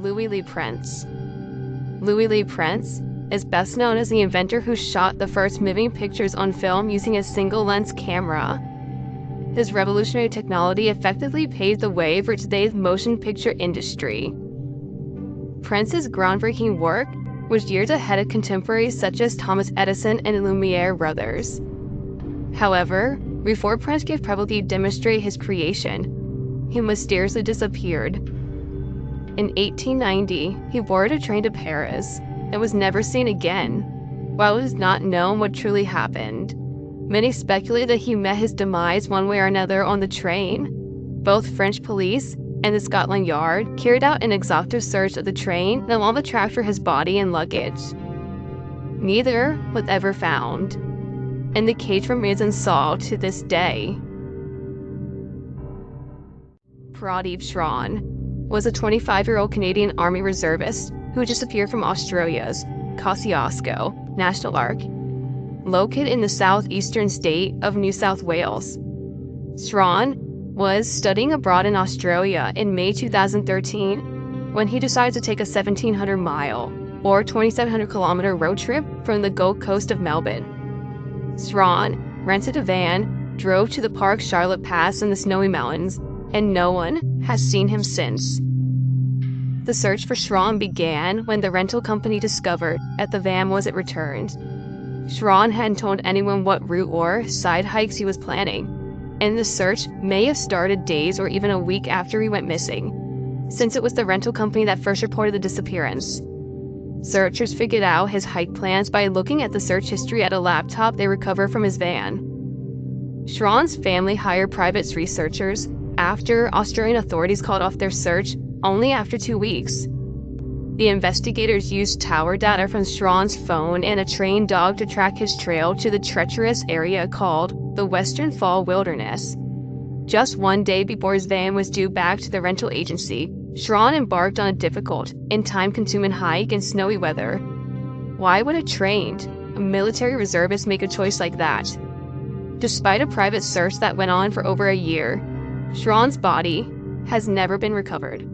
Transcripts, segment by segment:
Louis Le Prince. Louis Le Prince is best known as the inventor who shot the first moving pictures on film using a single-lens camera. His revolutionary technology effectively paved the way for today's motion picture industry. Prince's groundbreaking work was years ahead of contemporaries such as Thomas Edison and the Lumiere brothers. However, before Prince could publicly demonstrate his creation, he mysteriously disappeared. In 1890, he boarded a train to Paris and was never seen again. While it is not known what truly happened, many speculate that he met his demise one way or another on the train. Both French police and the Scotland Yard carried out an exhaustive search of the train and along the tracks for his body and luggage. Neither was ever found, and the case remains unsolved to this day. Pradeep Shran was a 25-year-old Canadian Army reservist who disappeared from Australia's Kosciuszko National Park, located in the southeastern state of New South Wales. Shran was studying abroad in Australia in May 2013 when he decided to take a 1,700-mile or 2,700-kilometer road trip from the Gold Coast of Melbourne. Shran rented a van, drove to the park's Charlotte Pass in the Snowy Mountains, and no one has seen him since. The search for Shran began when the rental company discovered that the van wasn't returned. Shran hadn't told anyone what route or side hikes he was planning, and the search may have started days or even a week after he went missing, since it was the rental company that first reported the disappearance. Searchers figured out his hike plans by looking at the search history at a laptop they recovered from his van. Shran's family hired private researchers after Australian authorities called off their search only after 2 weeks. The investigators used tower data from Shran's phone and a trained dog to track his trail to the treacherous area called the Western Fall Wilderness. Just one day before his van was due back to the rental agency, Shran embarked on a difficult and time-consuming hike in snowy weather. Why would a trained, military reservist make a choice like that? Despite a private search that went on for over a year, Shran's body has never been recovered.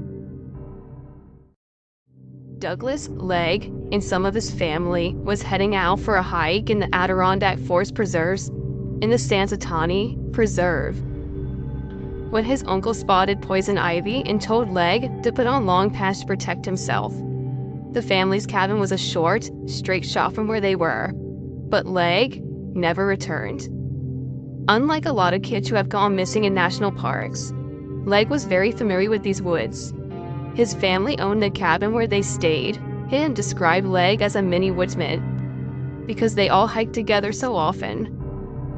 Douglas Legge and some of his family was heading out for a hike in the Adirondack Forest Preserves in the Sansatani Preserve when his uncle spotted poison ivy and told Legge to put on long pants to protect himself. The family's cabin was a short, straight shot from where they were, but Legge never returned. Unlike a lot of kids who have gone missing in national parks, Legge was very familiar with these woods. His family owned the cabin where they stayed. He didn't describe Legge as a mini woodsman because they all hiked together so often.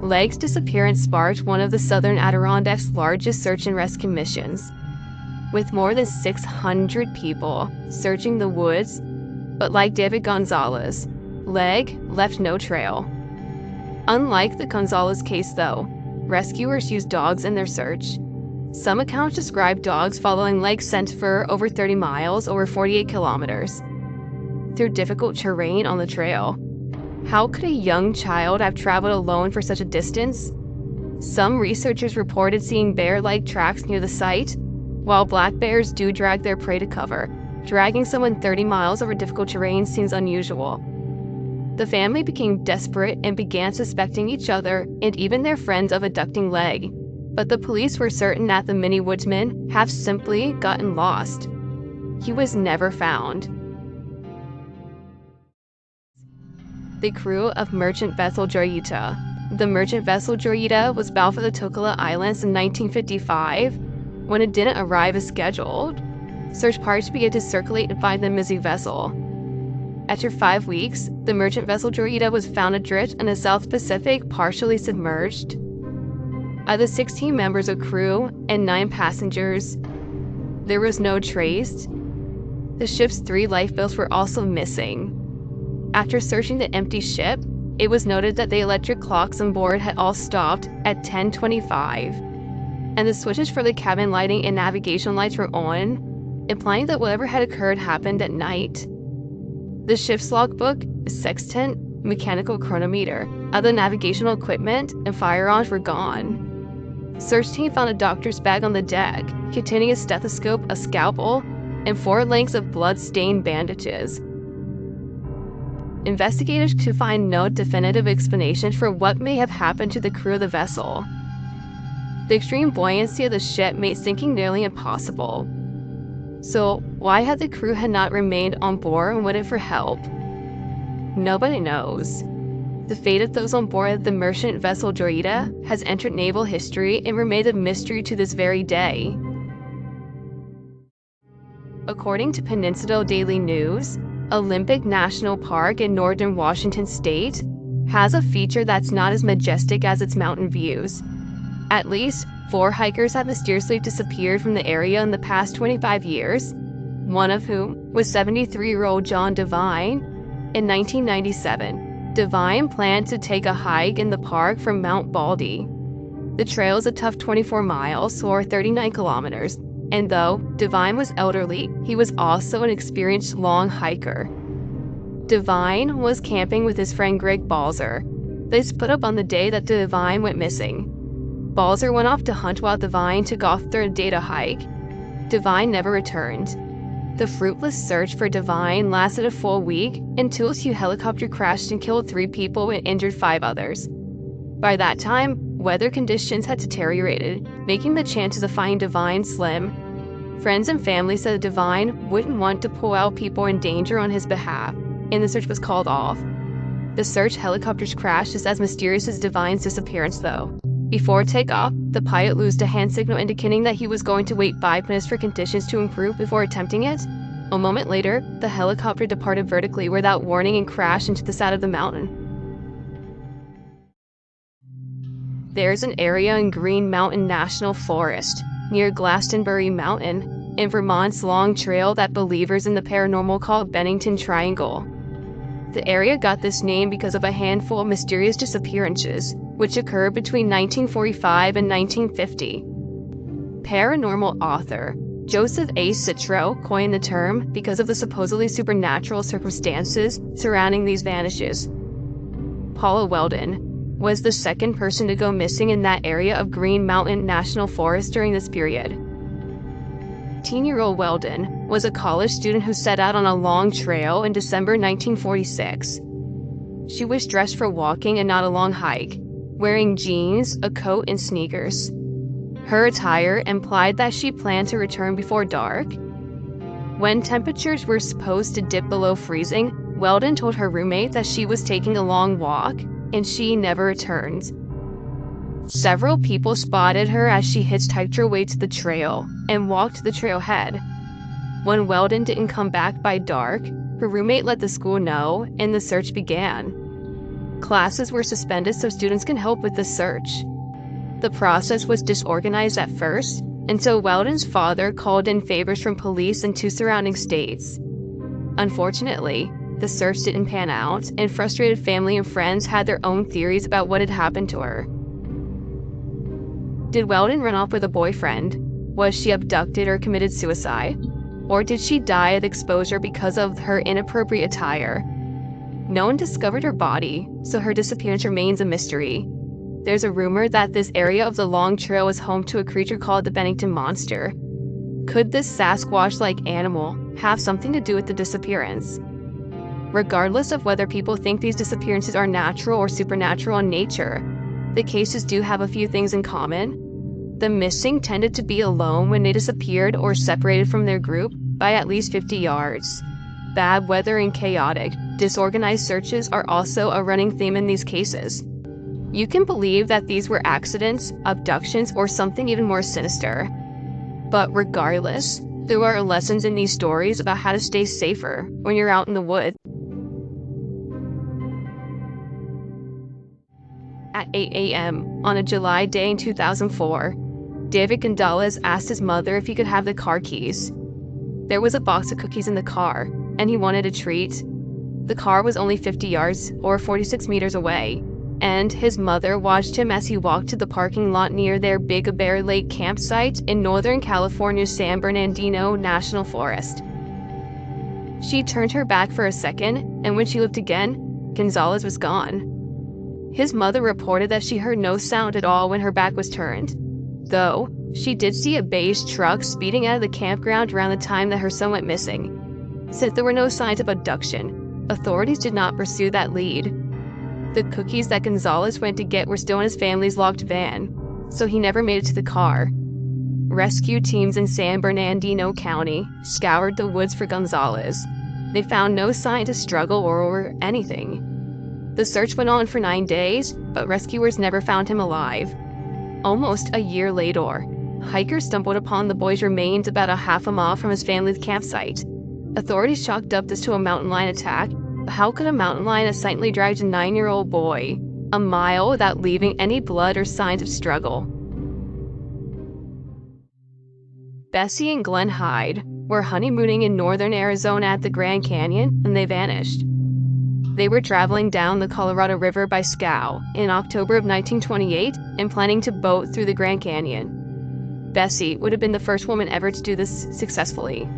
Legge's disappearance sparked one of the Southern Adirondacks' largest search and rescue missions, with more than 600 people searching the woods, but like David Gonzalez, Legge left no trail. Unlike the Gonzalez case, though, rescuers used dogs in their search. Some accounts describe dogs following Legge's scent for over 30 miles, over 48 kilometers, through difficult terrain on the trail. How could a young child have traveled alone for such a distance? Some researchers reported seeing bear-like tracks near the site, while black bears do drag their prey to cover. Dragging someone 30 miles over difficult terrain seems unusual. The family became desperate and began suspecting each other and even their friends of abducting Legge, but the police were certain that the mini woodsman had simply gotten lost. He was never found. The crew of merchant vessel Georgita. The merchant vessel Georgita was bound for the Tokelau Islands in 1955 when it didn't arrive as scheduled. Search parties began to circulate and find the missing vessel. After 5 weeks, the merchant vessel Georgita was found adrift in the South Pacific, partially submerged. Of the 16 members of crew and 9 passengers, there was no trace. The ship's 3 lifeboats were also missing. After searching the empty ship, it was noted that the electric clocks on board had all stopped at 10:25, and the switches for the cabin lighting and navigation lights were on, implying that whatever had occurred happened at night. The ship's logbook, sextant, mechanical chronometer, other navigational equipment, and firearms were gone. Search team found a doctor's bag on the deck, containing a stethoscope, a scalpel, and 4 lengths of blood-stained bandages. Investigators could find no definitive explanation for what may have happened to the crew of the vessel. The extreme buoyancy of the ship made sinking nearly impossible. So, why had the crew not remained on board and waited for help? Nobody knows. The fate of those on board the merchant vessel Dorita has entered naval history and remained a mystery to this very day. According to Peninsula Daily News, Olympic National Park in northern Washington state has a feature that's not as majestic as its mountain views. At least 4 hikers have mysteriously disappeared from the area in the past 25 years, one of whom was 73-year-old John Devine. In 1997, Devine planned to take a hike in the park from Mount Baldy. The trail is a tough 24 miles, or 39 kilometers, and though Devine was elderly, he was also an experienced long hiker. Devine was camping with his friend Greg Balzer. They split up on the day that Devine went missing. Balzer went off to hunt while Devine took off their day to hike. Devine never returned. The fruitless search for Devine lasted a full week until a few helicopter crashed and killed 3 people and injured 5 others. By that time, weather conditions had deteriorated, making the chances of finding Devine slim. Friends and family said Devine wouldn't want to pull out people in danger on his behalf, and the search was called off. The search helicopters crash is as mysterious as Devine's disappearance, though. Before takeoff, the pilot used a hand signal indicating that he was going to wait 5 minutes for conditions to improve before attempting it. A moment later, the helicopter departed vertically without warning and crashed into the side of the mountain. There's an area in Green Mountain National Forest, near Glastonbury Mountain, in Vermont's long trail that believers in the paranormal call Bennington Triangle. The area got this name because of a handful of mysterious disappearances, which occurred between 1945 and 1950. Paranormal author Joseph A. Citro coined the term because of the supposedly supernatural circumstances surrounding these vanishes. Paula Weldon was the second person to go missing in that area of Green Mountain National Forest during this period. 18-year-old Weldon was a college student who set out on a long trail in December 1946. She was dressed for walking and not a long hike, wearing jeans, a coat, and sneakers. Her attire implied that she planned to return before dark. When temperatures were supposed to dip below freezing, Weldon told her roommate that she was taking a long walk, and she never returned. Several people spotted her as she hitchhiked her way to the trail and walked the trailhead. When Weldon didn't come back by dark, her roommate let the school know, and the search began. Classes were suspended so students can help with the search. The process was disorganized at first, and so Weldon's father called in favors from police in 2 surrounding states. Unfortunately, the search didn't pan out, and frustrated family and friends had their own theories about what had happened to her. Did Weldon run off with a boyfriend? Was she abducted or committed suicide? Or did she die of exposure because of her inappropriate attire? No one discovered her body, so her disappearance remains a mystery. There's a rumor that this area of the Long Trail is home to a creature called the Bennington Monster. Could this Sasquatch-like animal have something to do with the disappearance? Regardless of whether people think these disappearances are natural or supernatural in nature, the cases do have a few things in common. The missing tended to be alone when they disappeared or separated from their group by at least 50 yards. Bad weather and chaotic, disorganized searches are also a running theme in these cases. You can believe that these were accidents, abductions, or something even more sinister. But regardless, there are lessons in these stories about how to stay safer when you're out in the woods. At 8 a.m. on a July day in 2004, David Gonzalez asked his mother if he could have the car keys. There was a box of cookies in the car, and he wanted a treat. The car was only 50 yards, or 46 meters away, and his mother watched him as he walked to the parking lot near their Big Bear Lake campsite in Northern California's San Bernardino National Forest. She turned her back for a second, and when she looked again, Gonzalez was gone. His mother reported that she heard no sound at all when her back was turned, though She did see a beige truck speeding out of the campground around the time that her son went missing. Since there were no signs of abduction, authorities did not pursue that lead. The cookies that Gonzalez went to get were still in his family's locked van, so he never made it to the car. Rescue teams in San Bernardino County scoured the woods for Gonzalez. They found no signs of struggle or anything. The search went on for 9 days, but rescuers never found him alive. Almost a year later, hikers stumbled upon the boy's remains about a half a mile from his family's campsite. Authorities chalked up this to a mountain lion attack, but how could a mountain lion silently drive a 9-year-old boy a mile without leaving any blood or signs of struggle? Bessie and Glenn Hyde were honeymooning in northern Arizona at the Grand Canyon, and they vanished. They were traveling down the Colorado River by scow in October of 1928 and planning to boat through the Grand Canyon. Bessie would have been the first woman ever to do this successfully.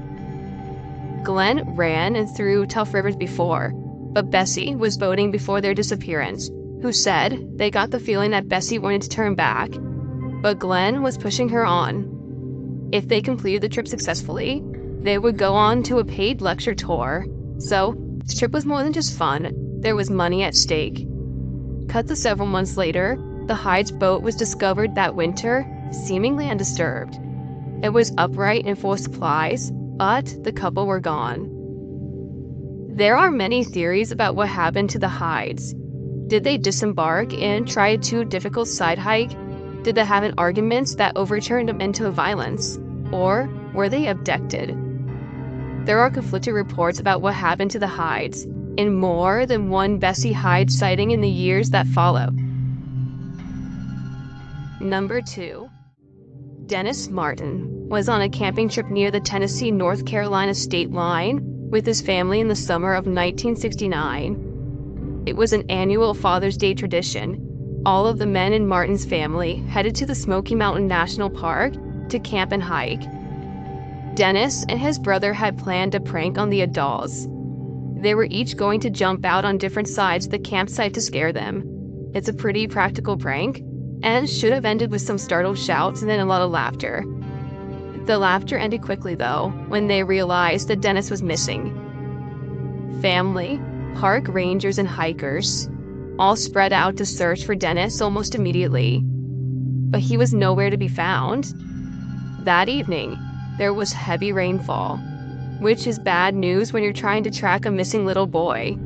Glenn ran and through tough rivers before, but Bessie was boating before their disappearance, who said they got the feeling that Bessie wanted to turn back, but Glenn was pushing her on. If they completed the trip successfully, they would go on to a paid lecture tour. So, this trip was more than just fun, there was money at stake. Cut to several months later, the Hyde's boat was discovered that winter, seemingly undisturbed. It was upright and full of supplies, but the couple were gone. There are many theories about what happened to the Hydes. Did they disembark and try a too difficult side hike? Did they have an argument that overturned them into violence? Or were they abducted? There are conflicting reports about what happened to the Hydes, in more than one Bessie Hyde sighting in the years that follow. Number 2. Dennis Martin was on a camping trip near the Tennessee-North Carolina state line with his family in the summer of 1969. It was an annual Father's Day tradition. All of the men in Martin's family headed to the Smoky Mountain National Park to camp and hike. Dennis and his brother had planned a prank on the adults. They were each going to jump out on different sides of the campsite to scare them. It's a pretty practical prank, and should have ended with some startled shouts and then a lot of laughter. The laughter ended quickly, though, when they realized that Dennis was missing. Family, park rangers, and hikers all spread out to search for Dennis almost immediately, but he was nowhere to be found. That evening, there was heavy rainfall, which is bad news when you're trying to track a missing little boy.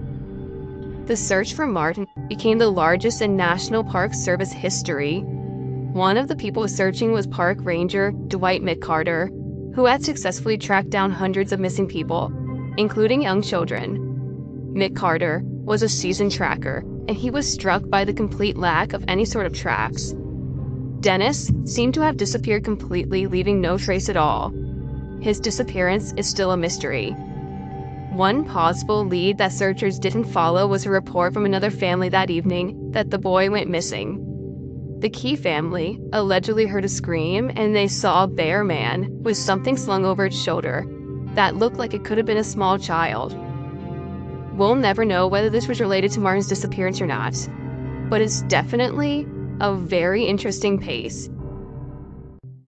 The search for Martin became the largest in National Park Service history. One of the people searching was Park Ranger Dwight McCarter, who had successfully tracked down hundreds of missing people, including young children. McCarter was a seasoned tracker, and he was struck by the complete lack of any sort of tracks. Dennis seemed to have disappeared completely, leaving no trace at all. His disappearance is still a mystery. One possible lead that searchers didn't follow was a report from another family that evening that the boy went missing. The Key family allegedly heard a scream, and they saw a bare man with something slung over its shoulder that looked like it could have been a small child. We'll never know whether this was related to Martin's disappearance or not, but it's definitely a very interesting case,